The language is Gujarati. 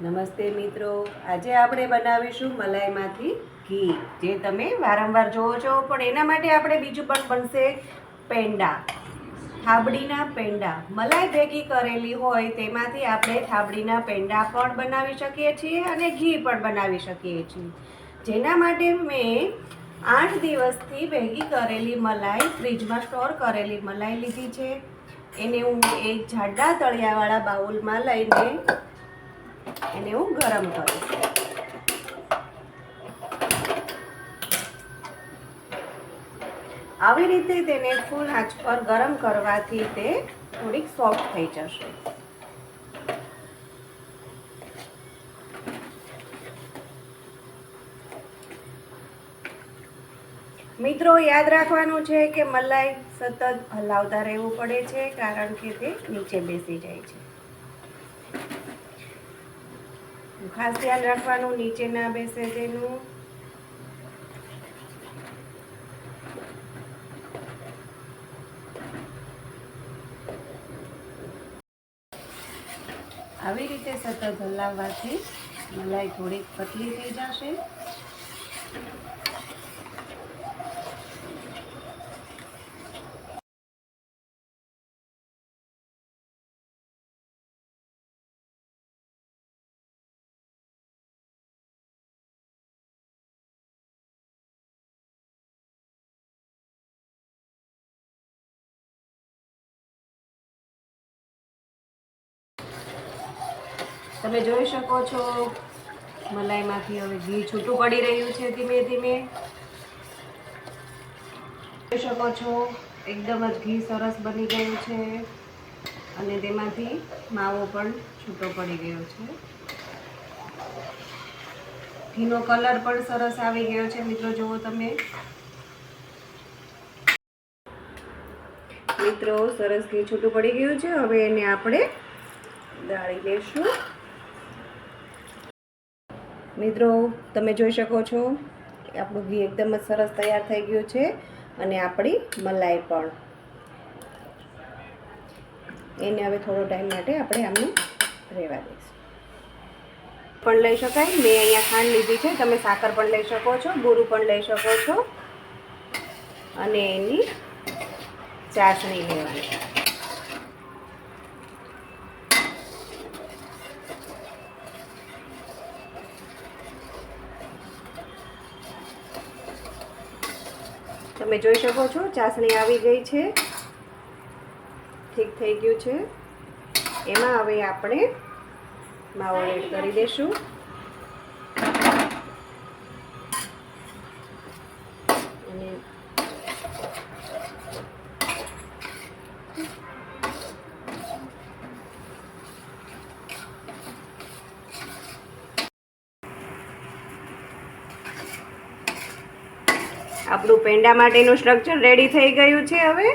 નમસ્તે મિત્રો, આજે આપણે બનાવીશું મલાઈમાંથી ઘી, જે તમે વારંવાર જોવો છો. પણ એના માટે આપણે બીજું પણ બનશે પેંડા, થાબડીના પેંડા. મલાઈ ભેગી કરેલી હોય તેમાંથી આપણે થાબડીના પેંડા પણ બનાવી શકીએ છીએ અને ઘી પણ બનાવી શકીએ છીએ. જેના માટે મેં 8 દિવસથી ભેગી કરેલી મલાઈ, ફ્રીજમાં સ્ટોર કરેલી મલાઈ લીધી છે. એને હું એક જાડા તળિયાવાળા બાઉલમાં લઈને એને હું ગરમ કરું. આવી રીતે તેને ફૂલ આંચ પર ગરમ કરવાથી તે થોડીક સોફ્ટ થઈ જશે. મિત્રો, યાદ રાખવાનું છે કે મલાઈ સતત હલાવતા રહેવું પડે છે, કારણ કે તે નીચે બેસી જાય છે. ખાસ ધ્યાન રાખવાનું નીચે ના બેસે તેનું. આવી રીતે સતત હલાવવાથી મલાઈ થોડીક પતલી થઈ જશે. તમે જોઈ શકો છો, મલાઈમાંથી હવે ઘી છૂટું પડી રહ્યું છે ધીમે ધીમે. જોઈ શકો છો, એકદમ જ ઘી સરસ બની ગયું છે અને તેમાંથી માવો પણ છૂટો પડી ગયો છે. ઘીનો કલર પણ સરસ આવી ગયો છે. મિત્રો જુઓ તમે, મિત્રો સરસ ઘી છૂટું પડી ગયું છે. હવે એને આપણે ગાળી લેશું. મિત્રો તમે જોઈ શકો છો, આપણું ઘી એકદમ જ સરસ તૈયાર થઈ ગયું છે અને આપણી મલાઈ પણ. એને હવે થોડો ટાઈમ માટે આપણે આમને રહેવા દઈશું. પણ લઈ શકાય. મેં અહીંયા ખાંડ લીધી છે, તમે સાકર પણ લઈ શકો છો, બોરું પણ લઈ શકો છો અને એની ચાસણી લેવાની. તમે જોઈ શકો છો, ચાસણી આવી ગઈ છે, ઠીક થઈ ગયું છે. એમાં હવે આપણે માવો એડ કરી દઈશું. અને આપણું પેંડા માટેનું સ્ટ્રક્ચર રેડી થઈ ગયું છે. હવે